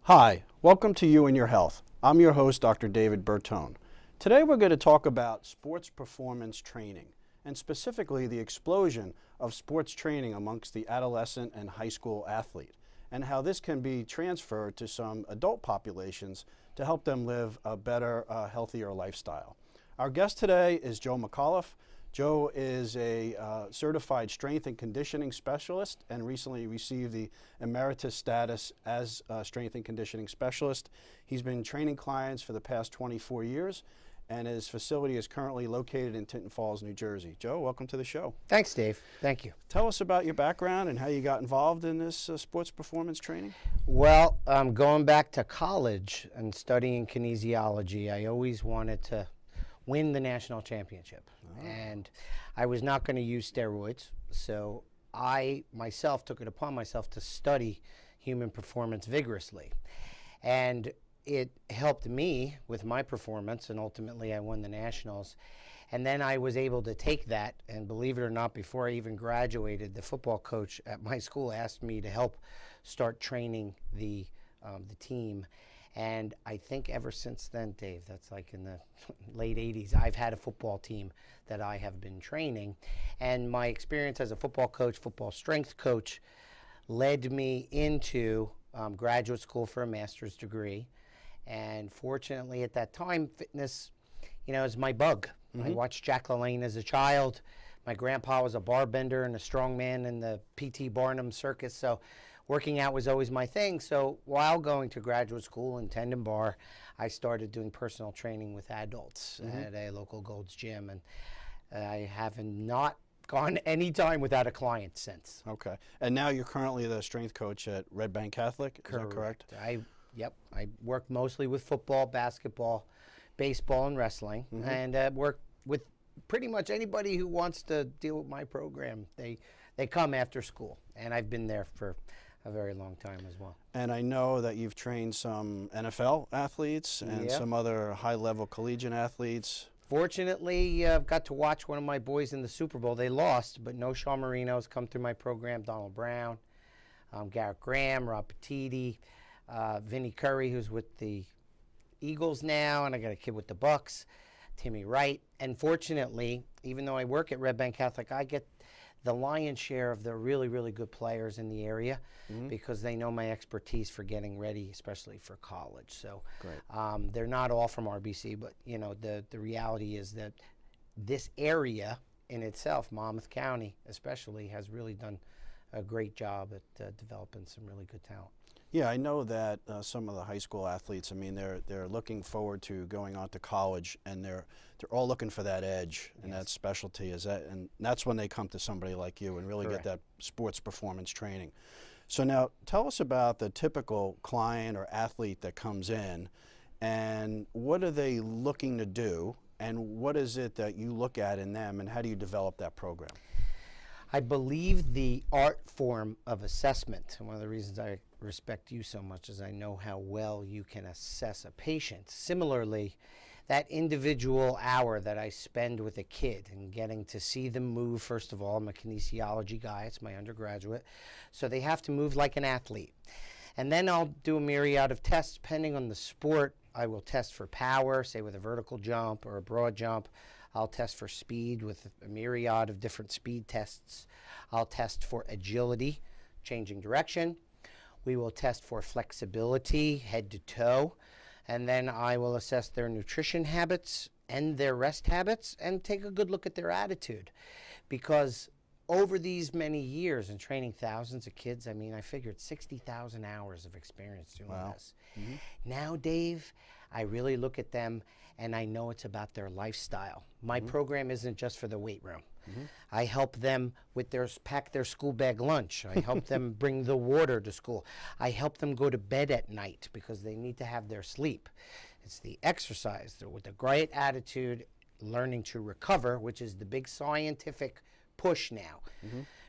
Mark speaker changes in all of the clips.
Speaker 1: Hi, welcome to You and Your Health. I'm your host, Dr. David Bertone. Today we're going to talk about sports performance training, and specifically the explosion of sports training amongst the adolescent and high school athlete, and how this can be transferred to some adult populations to help them live a better, healthier lifestyle. Our guest today is Joe McAuliffe. Joe is a certified strength and conditioning specialist and recently received the emeritus status as a strength and conditioning specialist. He's been training clients for the past 24 years, and his facility is currently located in Tinton Falls, New Jersey. Joe, welcome to the show.
Speaker 2: Thanks, Dave. Thank you.
Speaker 1: Tell us about your background and how you got involved in this sports performance training.
Speaker 2: Well, going back to college and studying kinesiology, I always wanted to win the national championship. And I was not going to use steroids, so I myself took it upon myself to study human performance vigorously. And it helped me with my performance, and ultimately I won the nationals. And then I was able to take that, and believe it or not, before I even graduated, the football coach at my school asked me to help start training the team. And I think ever since then, Dave, that's like in the late 80s, I've had a football team that I have been training. And my experience as a football coach, football strength coach, led me into graduate school for a master's degree. And fortunately at that time, fitness, is my bug. I watched Jack LaLanne as a child. My grandpa was a bar bender and a strongman in the P.T. Barnum circus. So working out was always my thing. So while going to graduate school in Tendon Bar, I started doing personal training with adults at a local Gold's Gym. And I have not gone any time without a client since.
Speaker 1: Okay. And now you're currently the strength coach at Red Bank Catholic, is that correct?
Speaker 2: I work mostly with football, basketball, baseball, and wrestling. And work with pretty much anybody who wants to deal with my program. They come after school. And I've been there for a very long time as well.
Speaker 1: And I know that you've trained some NFL athletes and some other high-level collegiate athletes.
Speaker 2: Fortunately, I've got to watch one of my boys in the Super Bowl. They lost, but no Sean Marino's come through my program. Donald Brown, Garrett Graham, Rob Petiti, Vinnie Curry, who's with the Eagles now, and I got a kid with the Bucks, Timmy Wright. And fortunately, even though I work at Red Bank Catholic, I get the lion's share of the really, really good players in the area because they know my expertise for getting ready, especially for college. So they're not all from RBC, but the reality is that this area in itself, Monmouth County especially, has really done a great job at developing some really good talent.
Speaker 1: Yeah, I know that some of the high school athletes, they're looking forward to going on to college, and they're all looking for that edge and that specialty. And that's when they come to somebody like you and really get that sports performance training. So now, tell us about the typical client or athlete that comes in, and what are they looking to do, and what is it that you look at in them, and how do you develop that program?
Speaker 2: I believe the art form of assessment, and one of the reasons I respect you so much is I know how well you can assess a patient. Similarly, that individual hour that I spend with a kid and getting to see them move, first of all, I'm a kinesiology guy, it's my undergraduate, so they have to move like an athlete. And then I'll do a myriad of tests depending on the sport. I will test for power, say with a vertical jump or a broad jump. I'll test for speed with a myriad of different speed tests. I'll test for agility, changing direction. We will test for flexibility, head to toe. And then I will assess their nutrition habits and their rest habits and take a good look at their attitude. Because over these many years and training thousands of kids, I mean, I figured 60,000 hours of experience doing this. Now, Dave, I really look at them and I know it's about their lifestyle. My program isn't just for the weight room. I help them with pack their school bag lunch. I help them bring the water to school. I help them go to bed at night because they need to have their sleep. It's the exercise with a great attitude, learning to recover, which is the big scientific push now.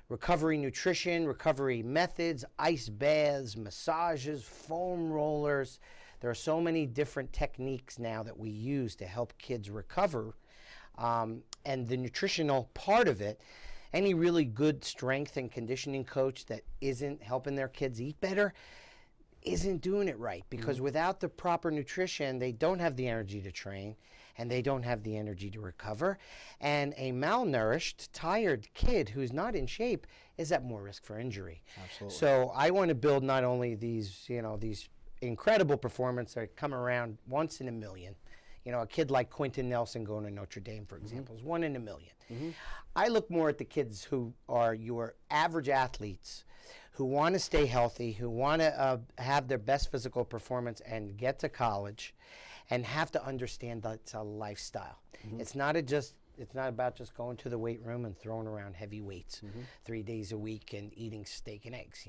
Speaker 2: Recovery nutrition, recovery methods, ice baths, massages, foam rollers. There are so many different techniques now that we use to help kids recover. And the nutritional part of it, any really good strength and conditioning coach that isn't helping their kids eat better isn't doing it right, because without the proper nutrition, they don't have the energy to train and they don't have the energy to recover. And a malnourished, tired kid who's not in shape is at more risk for injury.
Speaker 1: Absolutely.
Speaker 2: So I want to build not only these, these incredible performances that come around once in a million. A kid like Quentin Nelson going to Notre Dame, for example, is 1 in a million. I look more at the kids who are your average athletes who want to stay healthy, who want to have their best physical performance and get to college, and have to understand that it's a lifestyle. It's not about just going to the weight room and throwing around heavy weights 3 days a week and eating steak and eggs.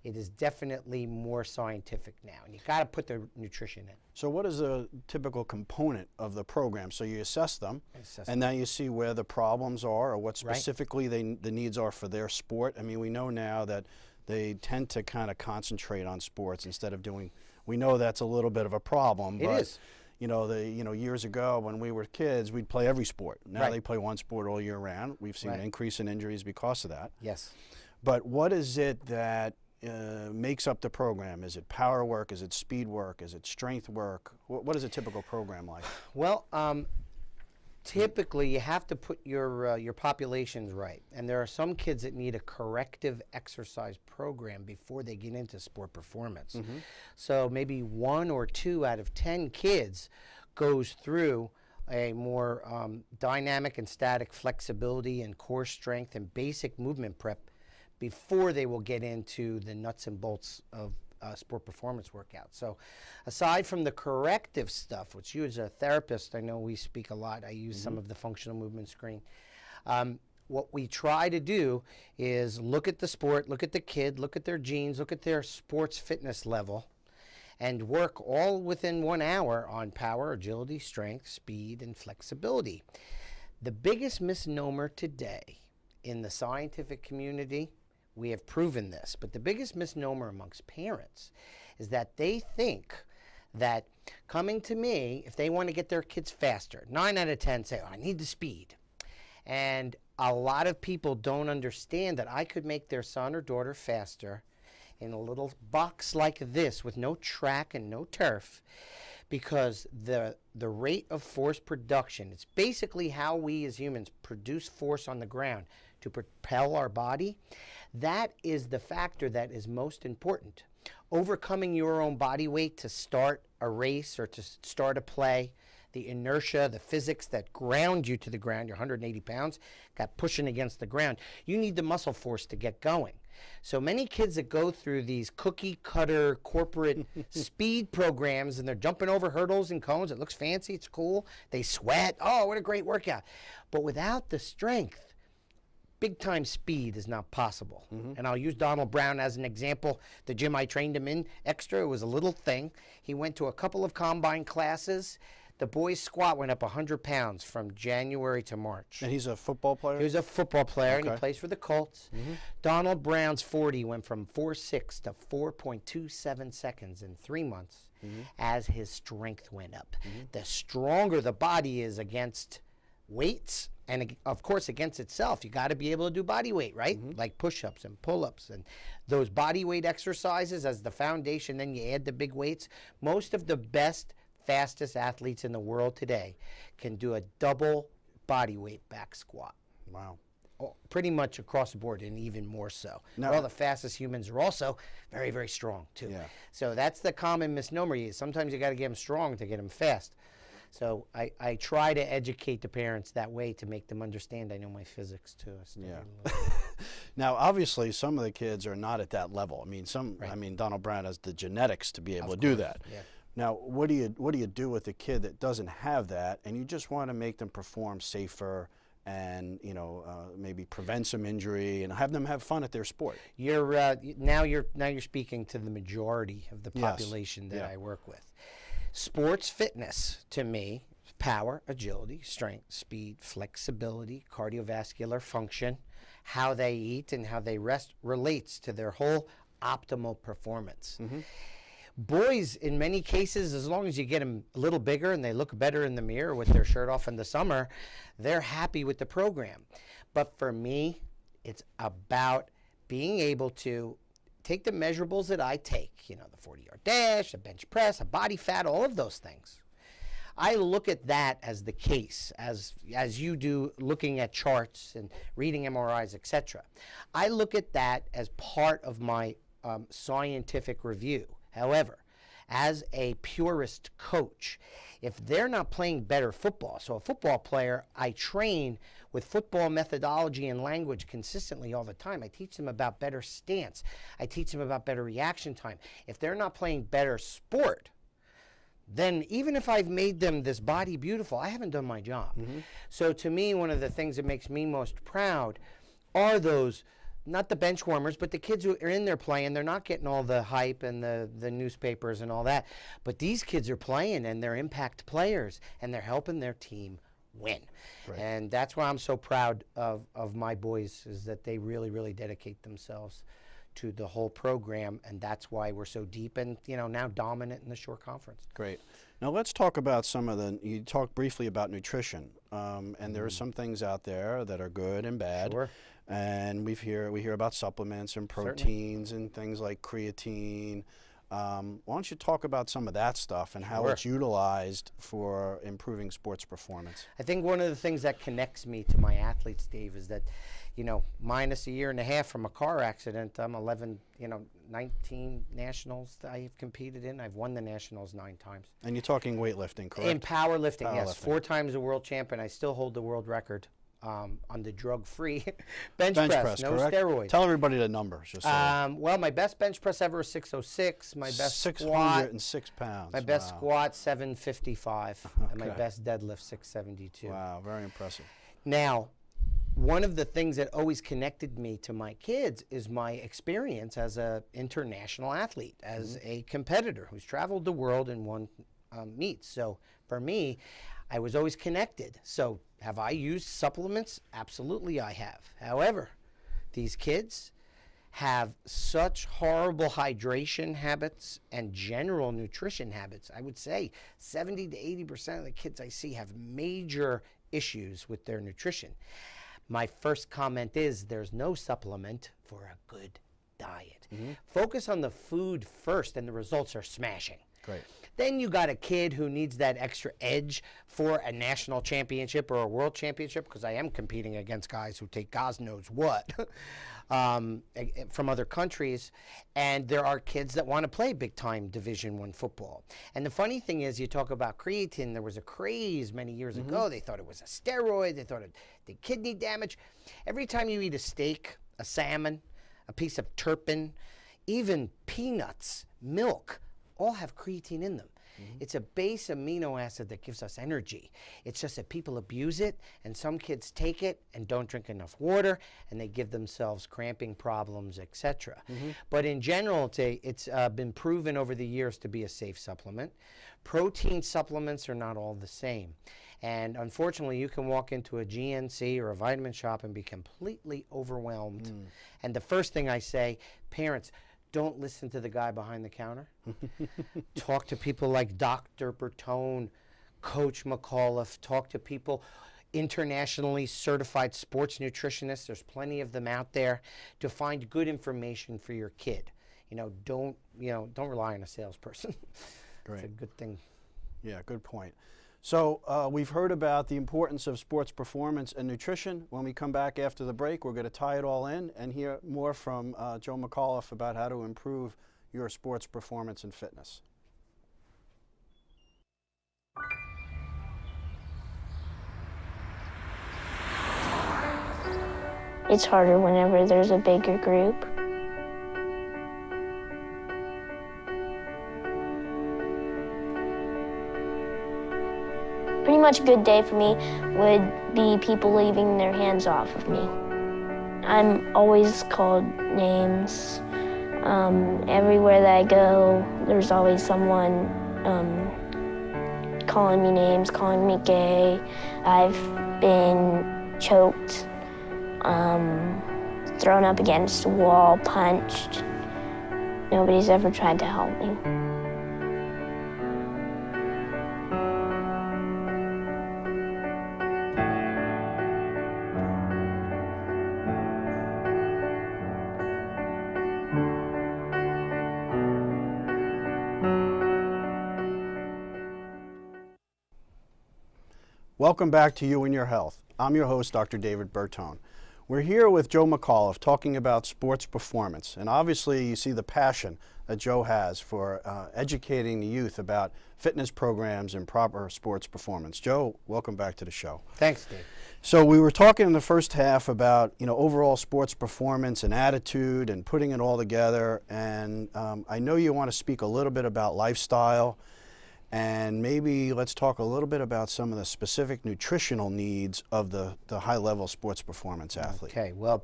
Speaker 2: It is definitely more scientific now, and you got to put the nutrition in.
Speaker 1: So what is a typical component of the program? So you assess them, and then you see where the problems are or what specifically the needs are for their sport. I mean, we know now that they tend to kind of concentrate on sports instead of doing, we know that's a little bit of a problem.
Speaker 2: It is.
Speaker 1: Years ago when we were kids, we'd play every sport. Now they play one sport all year round. We've seen an increase in injuries because of that.
Speaker 2: Yes.
Speaker 1: But what is it that makes up the program? Is it power work? Is it speed work? Is it strength work? What is a typical program like?
Speaker 2: Well, typically you have to put your populations right, and there are some kids that need a corrective exercise program before they get into sport performance. So maybe 1 or 2 out of 10 kids goes through a more dynamic and static flexibility and core strength and basic movement prep before they will get into the nuts and bolts of sport performance workout. So aside from the corrective stuff, which you as a therapist, I know we speak a lot, I use some of the functional movement screen. What we try to do is look at the sport, look at the kid, look at their genes, look at their sports fitness level, and work all within 1 hour on power, agility, strength, speed, and flexibility. The biggest misnomer today in the scientific community, we have proven this, but the biggest misnomer amongst parents is that they think that coming to me, if they want to get their kids faster, 9 out of 10 say, I need the speed. And a lot of people don't understand that I could make their son or daughter faster in a little box like this with no track and no turf, because the rate of force production, it's basically how we as humans produce force on the ground to propel our body. That is the factor that is most important. Overcoming your own body weight to start a race or to start a play, the inertia, the physics that ground you to the ground, you're 180 pounds, got pushing against the ground. You need the muscle force to get going. So many kids that go through these cookie cutter corporate speed programs and they're jumping over hurdles and cones, it looks fancy, it's cool, they sweat, oh, what a great workout. But without the strength, big time speed is not possible. And I'll use Donald Brown as an example. The gym I trained him in extra, it was a little thing. He went to a couple of combine classes. The boy's squat went up 100 pounds from January to March.
Speaker 1: And he's a football player?
Speaker 2: He was a football player, and he plays for the Colts. Donald Brown's 40 went from 4.6 to 4.27 seconds in 3 months as his strength went up. The stronger the body is against weights, and of course against itself, you got to be able to do body weight, right? Like push-ups and pull-ups and those body weight exercises as the foundation, then you add the big weights. Most of the best, fastest athletes in the world today can do a double body weight back squat.
Speaker 1: Wow.
Speaker 2: Pretty much across the board, and even more so. Now, all the fastest humans are also very, very strong too. So that's the common misnomer. Sometimes you got to get them strong to get them fast. So I try to educate the parents that way to make them understand. I know my physics too.
Speaker 1: Yeah. Now, obviously, some of the kids are not at that level. I mean,
Speaker 2: Right.
Speaker 1: I mean, Donald Brown has the genetics to be able to
Speaker 2: Of
Speaker 1: do
Speaker 2: course,
Speaker 1: that.
Speaker 2: yeah.
Speaker 1: Now, what do you do with a kid that doesn't have that, and you just want to make them perform safer and maybe prevent some injury and have them have fun at their sport?
Speaker 2: Now you're speaking to the majority of the population that I work with. Sports fitness to me, power, agility, strength, speed, flexibility, cardiovascular function, how they eat and how they rest relates to their whole optimal performance. Boys, in many cases, as long as you get them a little bigger and they look better in the mirror with their shirt off in the summer, they're happy with the program. But for me, it's about being able to take the measurables that I take, the 40-yard dash, a bench press, a body fat, all of those things. I look at that as the case, as you do, looking at charts and reading MRIs, etc. I look at that as part of my scientific review. However, as a purist coach, if they're not playing better football, so a football player, I train with football methodology and language consistently all the time. I teach them about better stance. I teach them about better reaction time. If they're not playing better sport, then even if I've made them this body beautiful, I haven't done my job. So to me, one of the things that makes me most proud are those, not the bench warmers, but the kids who are in there playing. They're not getting all the hype and the newspapers and all that. But these kids are playing, and they're impact players, and they're helping their team win.
Speaker 1: Right.
Speaker 2: And that's why I'm so proud of my boys, is that they really, really dedicate themselves to the whole program, and that's why we're so deep and now dominant in the Shore Conference.
Speaker 1: Great. Now let's talk about you talked briefly about nutrition, and there are some things out there that are good and bad.
Speaker 2: Sure.
Speaker 1: And we hear about supplements and proteins and things like creatine. Why don't you talk about some of that stuff and how it's utilized for improving sports performance?
Speaker 2: I think one of the things that connects me to my athletes, Dave, is that, minus a year and a half from a car accident, I'm 19 nationals that I've competed in. I've won the nationals 9 times.
Speaker 1: And you're talking weightlifting, correct?
Speaker 2: In powerlifting, yes. 4 times a world champion. I still hold the world record on the drug-free bench press, no
Speaker 1: correct?
Speaker 2: steroids.
Speaker 1: Tell everybody the numbers. Just
Speaker 2: well, my best bench press ever is 606. My best
Speaker 1: 606 pounds.
Speaker 2: My best squat 755, and my best deadlift 672.
Speaker 1: Wow, very impressive.
Speaker 2: Now, one of the things that always connected me to my kids is my experience as an international athlete, as a competitor who's traveled the world and won meets. So for me, I was always connected. So have I used supplements? Absolutely I have. However, these kids have such horrible hydration habits and general nutrition habits. I would say 70 to 80% of the kids I see have major issues with their nutrition. My first comment is there's no supplement for a good diet. Focus on the food first, and the results are smashing.
Speaker 1: Great.
Speaker 2: Then you got a kid who needs that extra edge for a national championship or a world championship, because I am competing against guys who take God knows what from other countries. And there are kids that want to play big-time Division I football. And the funny thing is, you talk about creatine. There was a craze many years ago. They thought it was a steroid. They thought it did kidney damage. Every time you eat a steak, a salmon, a piece of turpin, even peanuts, milk, all have creatine in them. It's a base amino acid that gives us energy. It's just that people abuse it, and some kids take it and don't drink enough water, and they give themselves cramping problems, etc. But in general, it's been proven over the years to be a safe supplement. Protein supplements are not all the same. And unfortunately, you can walk into a GNC or a vitamin shop and be completely overwhelmed. And the first thing I say, parents, don't listen to the guy behind the counter. Talk to people like Dr. Bertone, Coach McAuliffe. Talk to people, internationally certified sports nutritionists. There's plenty of them out there to find good information for your kid. Don't rely on a salesperson.
Speaker 1: Great.
Speaker 2: It's a good thing.
Speaker 1: Yeah, good point. So we've heard about the importance of sports performance and nutrition. When we come back after the break, we're going to tie it all in and hear more from Joe McAuliffe about how to improve your sports performance and fitness.
Speaker 3: it's harder whenever there's a bigger group. Pretty much a good day for me would be people leaving their hands off of me. I'm always called names. Everywhere that I go, there's always someone calling me names, calling me gay. I've been choked, thrown up against a wall, punched. Nobody's ever tried to help me.
Speaker 1: Welcome back to You and Your Health. I'm your host, Dr. David Bertone. We're here with Joe McAuliffe talking about sports performance. And obviously you see the passion that Joe has for educating the youth about fitness programs and proper sports performance. Joe, welcome back to the show.
Speaker 2: Thanks, Dave.
Speaker 1: So we were talking in the first half about overall sports performance and attitude and putting it all together. And I know you want to speak a little bit about lifestyle. And maybe let's talk a little bit about some of the specific nutritional needs of the high-level sports performance athlete.
Speaker 2: Okay, well,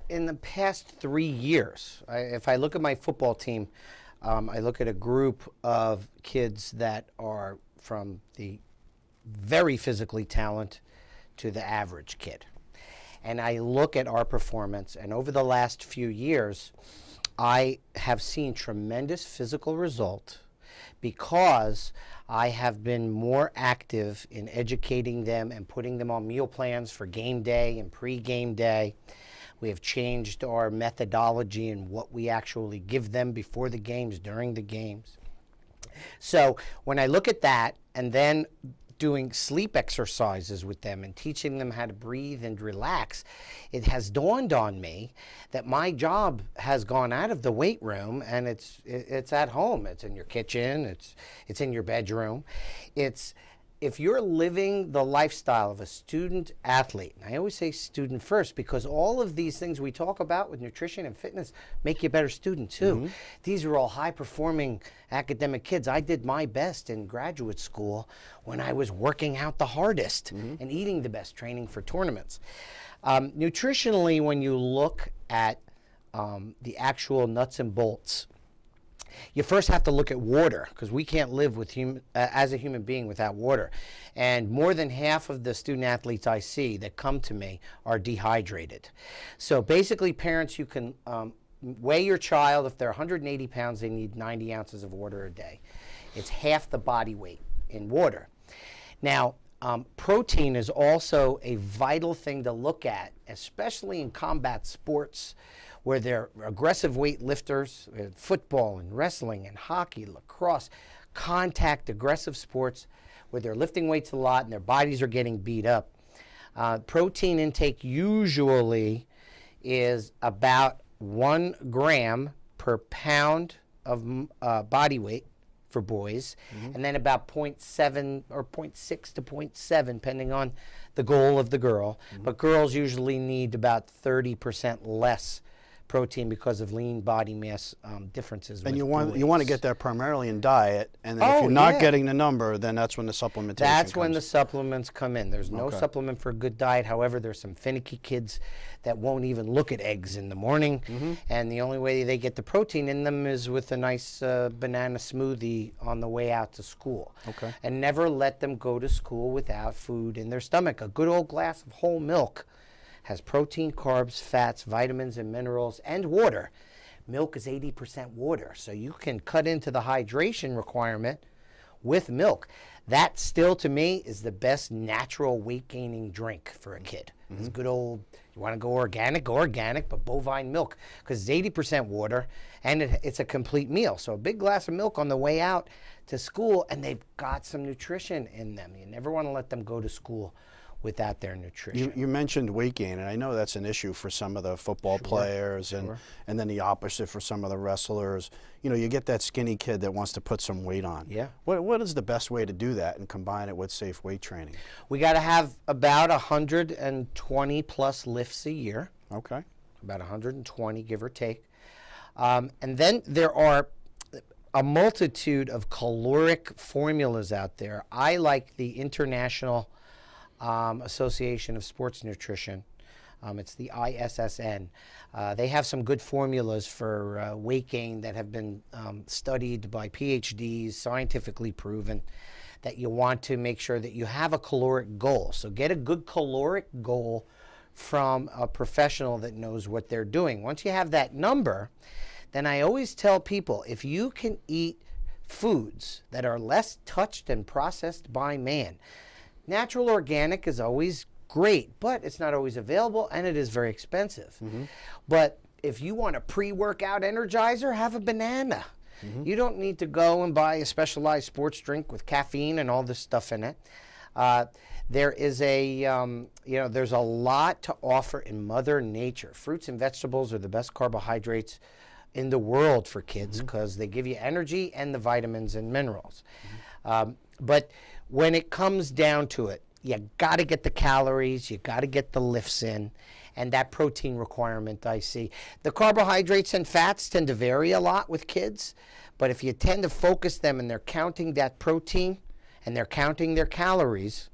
Speaker 2: in the past 3 years, if I look at my football team, I look at a group of kids that are from the very physically talented to the average kid. And I look at our performance, and over the last few years, I have seen tremendous physical result because I have been more active in educating them and putting them on meal plans for game day and pre-game day. We have changed our methodology and what we actually give them before the games, during the games. So when I look at that, and then doing sleep exercises with them and teaching them how to breathe and relax, it has dawned on me that my job has gone out of the weight room, and it's at home. It's in your kitchen. It's in your bedroom. If you're living the lifestyle of a student athlete, and I always say student first because all of these things we talk about with nutrition and fitness make you a better student too. Mm-hmm. These are all high-performing academic kids. I did my best in graduate school when I was working out the hardest and eating the best, training for tournaments. Nutritionally, when you look at the actual nuts and bolts, you first have to look at water, because we can't live with as a human being without water. And more than half of the student athletes I see that come to me are dehydrated. So basically, parents, you can weigh your child. If they're 180 pounds, they need 90 ounces of water a day. It's half the body weight in water. Now, protein is also a vital thing to look at, especially in combat sports, where they're aggressive weightlifters, football and wrestling and hockey, lacrosse, contact aggressive sports where they're lifting weights a lot and their bodies are getting beat up. Protein intake usually is about 1 gram per pound of body weight for boys, and then about 0.7 or 0.6 to 0.7, depending on the goal of the girl. But girls usually need about 30% less protein because of lean body mass differences.
Speaker 1: And you want to get that primarily in diet, and then if you're not getting the number, then that's when the supplementation
Speaker 2: That's
Speaker 1: comes.
Speaker 2: When the supplements come in. There's no supplement for a good diet. However, there's some finicky kids that won't even look at eggs in the morning, and the only way they get the protein in them is with a nice banana smoothie on the way out to school.
Speaker 1: Okay.
Speaker 2: And never let them go to school without food in their stomach. A good old glass of whole milk has protein, carbs, fats, vitamins, and minerals, and water. Milk is 80% water, so you can cut into the hydration requirement with milk. That still, to me, is the best natural weight-gaining drink for a kid. It's good old, you want to go organic, but bovine milk, because it's 80% water, and it's a complete meal. So a big glass of milk on the way out to school, and they've got some nutrition in them. You never want to let them go to school without their nutrition.
Speaker 1: You mentioned weight gain, and I know that's an issue for some of the football players, and then the opposite for some of the wrestlers. You know, you get that skinny kid that wants to put some weight on.
Speaker 2: Yeah.
Speaker 1: What is the best way to do that and combine it with safe weight training?
Speaker 2: We got to have about 120 plus lifts a year.
Speaker 1: Okay.
Speaker 2: About 120, give or take. And then there are a multitude of caloric formulas out there. I like the International Association of Sports Nutrition. It's the ISSN. They have some good formulas for weight gain that have been studied by PhDs, scientifically proven, that you want to make sure that you have a caloric goal. So get a good caloric goal from a professional that knows what they're doing. Once you have that number, then I always tell people, if you can eat foods that are less touched and processed by man, natural organic is always great, but it's not always available and it is very expensive. But if you want a pre-workout energizer, have a banana. You don't need to go and buy a specialized sports drink with caffeine and all this stuff in it. There is there's a lot to offer in Mother Nature. Fruits and vegetables are the best carbohydrates in the world for kids because they give you energy and the vitamins and minerals. But when it comes down to it, you got to get the calories, you got to get the lifts in, and that protein requirement I see. The carbohydrates and fats tend to vary a lot with kids, but if you tend to focus them and they're counting that protein and they're counting their calories,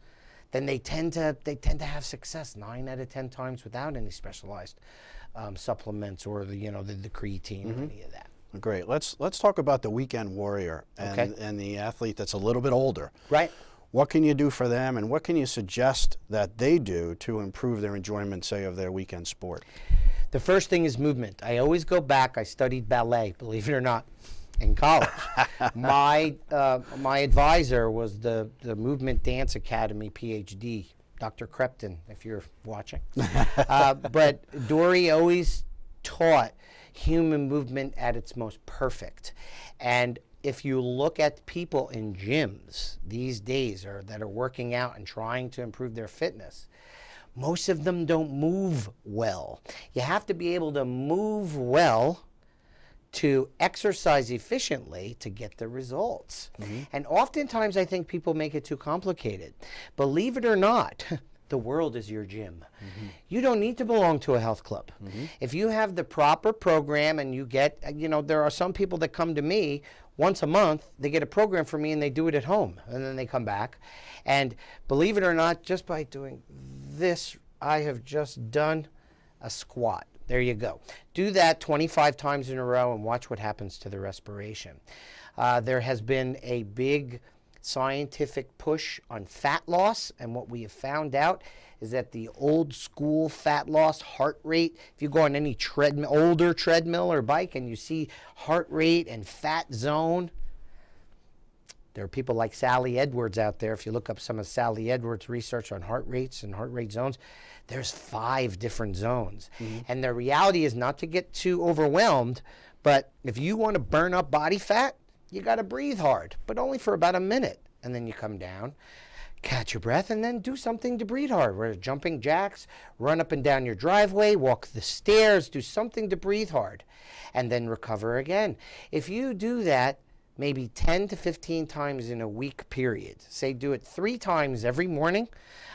Speaker 2: then they tend to have success 9 out of 10 times without any specialized supplements or the creatine or any of that.
Speaker 1: Great. Let's talk about the weekend warrior and the athlete that's a little bit older.
Speaker 2: Right.
Speaker 1: What can you do for them, and what can you suggest that they do to improve their enjoyment, say, of their weekend sport?
Speaker 2: The first thing is movement. I always go back. I studied ballet, believe it or not, in college. My advisor was the Movement Dance Academy PhD, Dr. Crepton, if you're watching. But Dory always taught human movement at its most perfect. And if you look at people in gyms these days that are working out and trying to improve their fitness, most of them don't move well. You have to be able to move well to exercise efficiently to get the results. And oftentimes I think people make it too complicated. Believe it or not, the world is your gym. You don't need to belong to a health club. If you have the proper program and you get, there are some people that come to me once a month, they get a program from me and they do it at home and then they come back. And believe it or not, just by doing this, I have just done a squat. There you go. Do that 25 times in a row and watch what happens to the respiration. There has been a big scientific push on fat loss, and what we have found out is that the old school fat loss heart rate, if you go on any older treadmill or bike and you see heart rate and fat zone, there are people like Sally Edwards out there. If you look up some of Sally Edwards' research on heart rates and heart rate zones, there's 5 different zones. And the reality is not to get too overwhelmed, but if you want to burn up body fat, you got to breathe hard, but only for about a minute. And then you come down, catch your breath, and then do something to breathe hard. Whether jumping jacks, run up and down your driveway, walk the stairs, do something to breathe hard, and then recover again. If you do that maybe 10 to 15 times in a week period, say do it 3 times every morning,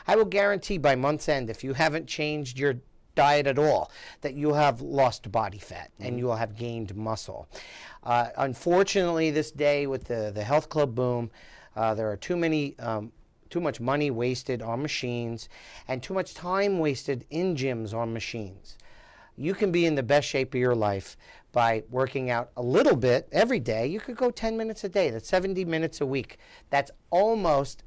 Speaker 2: I will guarantee by month's end, if you haven't changed your diet at all, that you'll have lost body fat and you will have gained muscle. Unfortunately, this day with the health club boom, there are too much money wasted on machines and too much time wasted in gyms on machines. You can be in the best shape of your life by working out a little bit every day. You could go 10 minutes a day. That's 70 minutes a week. That's almost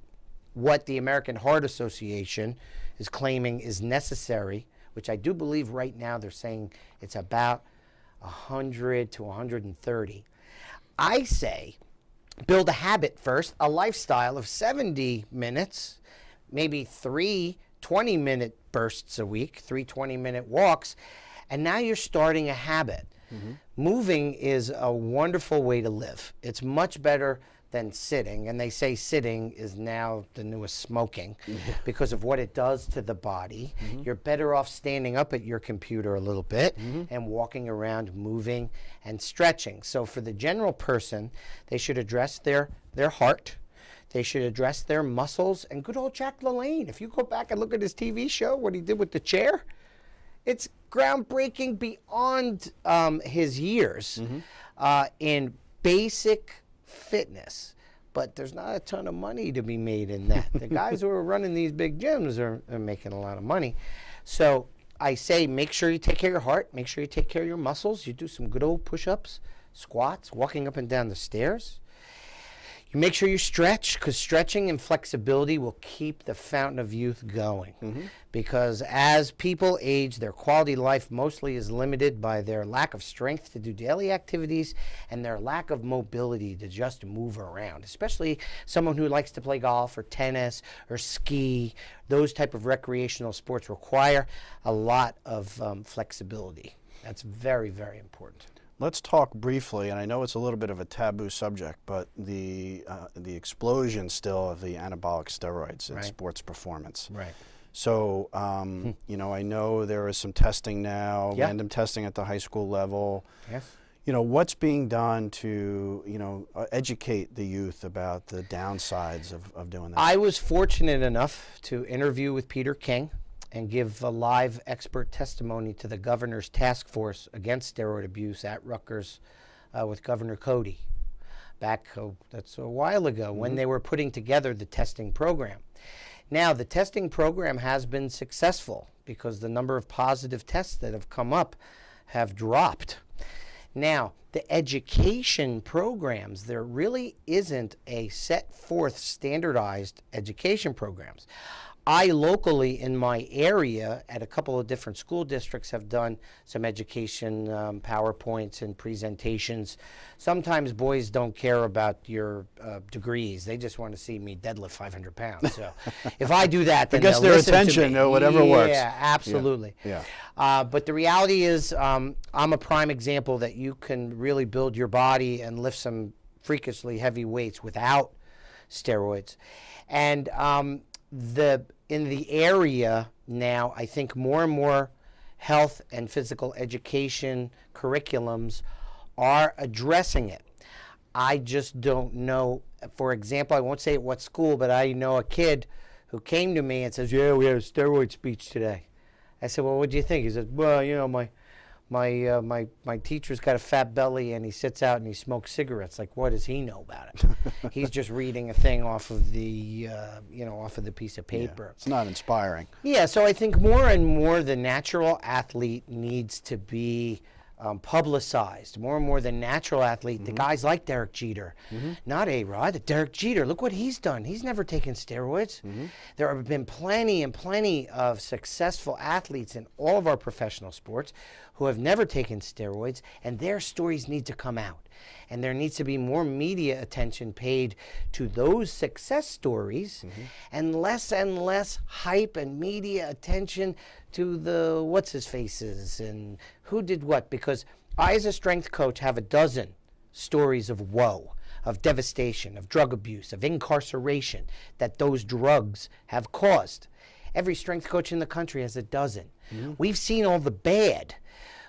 Speaker 2: what the American Heart Association is claiming is necessary, which I do believe right now they're saying it's about 100 to 130. I say build a habit first, a lifestyle of 70 minutes, maybe 3 20-minute bursts a week, 3 20-minute walks, and now you're starting a habit. Moving is a wonderful way to live. It's much better than sitting. And they say sitting is now the newest smoking because of what it does to the body. You're better off standing up at your computer a little bit and walking around, moving and stretching. So for the general person, they should address their heart. They should address their muscles. And good old Jack LaLanne, if you go back and look at his TV show, what he did with the chair, it's groundbreaking beyond his years in basic fitness. But there's not a ton of money to be made in that. The guys who are running these big gyms are making a lot of money. So I say make sure you take care of your heart, make sure you take care of your muscles. You do some good old push-ups, squats, walking up and down the stairs. You make sure you stretch, because stretching and flexibility will keep the fountain of youth going. Because as people age, their quality of life mostly is limited by their lack of strength to do daily activities and their lack of mobility to just move around, especially someone who likes to play golf or tennis or ski. Those type of recreational sports require a lot of flexibility. That's very, very important.
Speaker 1: Let's talk briefly, and I know it's a little bit of a taboo subject, but the explosion still of the anabolic steroids in sports performance.
Speaker 2: Right.
Speaker 1: So, you know, I know there is some testing now, random testing at the high school level.
Speaker 2: Yes.
Speaker 1: You know, what's being done to, you know, educate the youth about the downsides of doing that?
Speaker 2: I was fortunate enough to interview with Peter King and give a live expert testimony to the governor's task force against steroid abuse at Rutgers with Governor Cody back, that's a while ago, when they were putting together the testing program. Now, the testing program has been successful because the number of positive tests that have come up have dropped. Now, the education programs, there really isn't a set forth standardized education programs. I locally in my area at a couple of different school districts have done some education PowerPoints and presentations. Sometimes boys don't care about your degrees. They just want to see me deadlift 500 pounds. So if I do that, then
Speaker 1: gets their attention or whatever works.
Speaker 2: Yeah, absolutely.
Speaker 1: Yeah.
Speaker 2: But the reality is I'm a prime example that you can really build your body and lift some freakishly heavy weights without steroids. And in the area now, I think more and more health and physical education curriculums are addressing it. I just don't know. For example, I won't say at what school, but I know a kid who came to me and says, "Yeah, we had a steroid speech today." I said, "Well, what do you think?" He said, "Well, you know, my teacher's got a fat belly and he sits out and he smokes cigarettes. Like, what does he know about it?" He's just reading a thing off of the off of the piece of paper.
Speaker 1: Yeah, it's not inspiring.
Speaker 2: Yeah, so I think more and more the natural athlete needs to be publicized. More and more the natural athlete, the guys like Derek Jeter, not A-Rod, Derek Jeter. Look what he's done. He's never taken steroids. There have been plenty and plenty of successful athletes in all of our professional sports who have never taken steroids, and their stories need to come out. And there needs to be more media attention paid to those success stories and less hype and media attention to the what's-his-faces and who did what. Because I, as a strength coach, have a dozen stories of woe, of devastation, of drug abuse, of incarceration that those drugs have caused. Every strength coach in the country has a dozen. We've seen all the bad.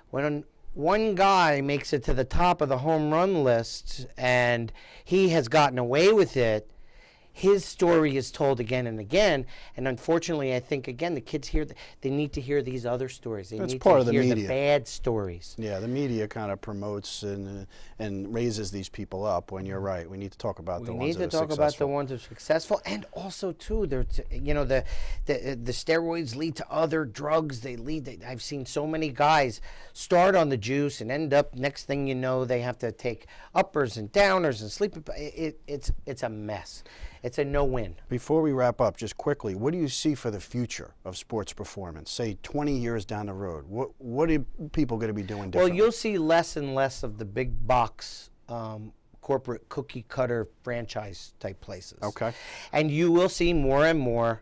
Speaker 2: When one guy makes it to the top of the home run list and he has gotten away with it, his story is told again and again. And unfortunately, I think, again, the kids they need to hear these other stories. They need to hear the bad stories.
Speaker 1: Yeah, the media kind of promotes and raises these people up when you're right. We need to talk about the ones that are successful. We need to talk about the ones that are successful.
Speaker 2: And also, too, the steroids lead to other drugs. I've seen so many guys start on the juice and end up, next thing you know, they have to take uppers and downers and sleep. It's a mess. It's a no-win.
Speaker 1: Before we wrap up, just quickly, what do you see for the future of sports performance? Say 20 years down the road, what are people going to be doing differently?
Speaker 2: Well, you'll see less and less of the big box corporate cookie cutter franchise type places.
Speaker 1: Okay.
Speaker 2: And you will see more and more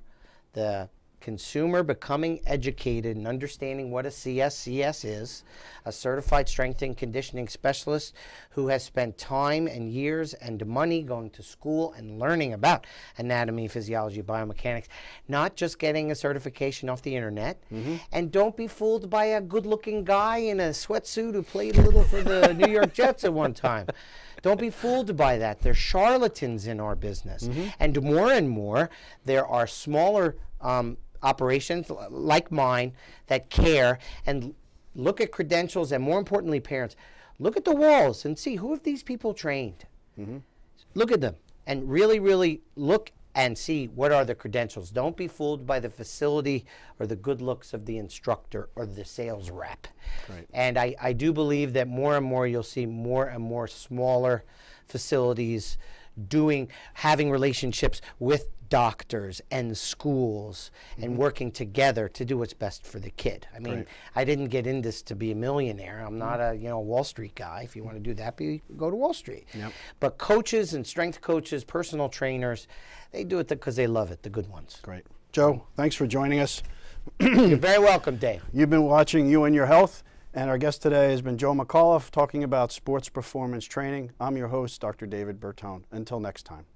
Speaker 2: the consumer becoming educated and understanding what a CSCS is, a certified strength and conditioning specialist who has spent time and years and money going to school and learning about anatomy, physiology, biomechanics, not just getting a certification off the internet. And don't be fooled by a good-looking guy in a sweatsuit who played a little for the New York Jets at one time. Don't be fooled by that. There's charlatans in our business. And more, there are smaller operations like mine that care and look at credentials, and more importantly, parents, look at the walls and see, who have these people trained? Look at them and really look and see what are the credentials. Don't be fooled by the facility or the good looks of the instructor or the sales rep.
Speaker 1: Right.
Speaker 2: And I do believe that more and more you'll see more and more smaller facilities having relationships with doctors and schools and working together to do what's best for the kid. I mean, I didn't get in this to be a millionaire. I'm not a Wall Street guy. If you want to do that, go to Wall Street. But coaches and strength coaches, personal trainers, they do it because they love it, the good ones.
Speaker 1: Great. Joe, thanks for joining us.
Speaker 2: You're very welcome, Dave.
Speaker 1: You've been watching You and Your Health, and our guest today has been Joe McAuliffe talking about sports performance training. I'm your host, Dr. David Bertone. Until next time.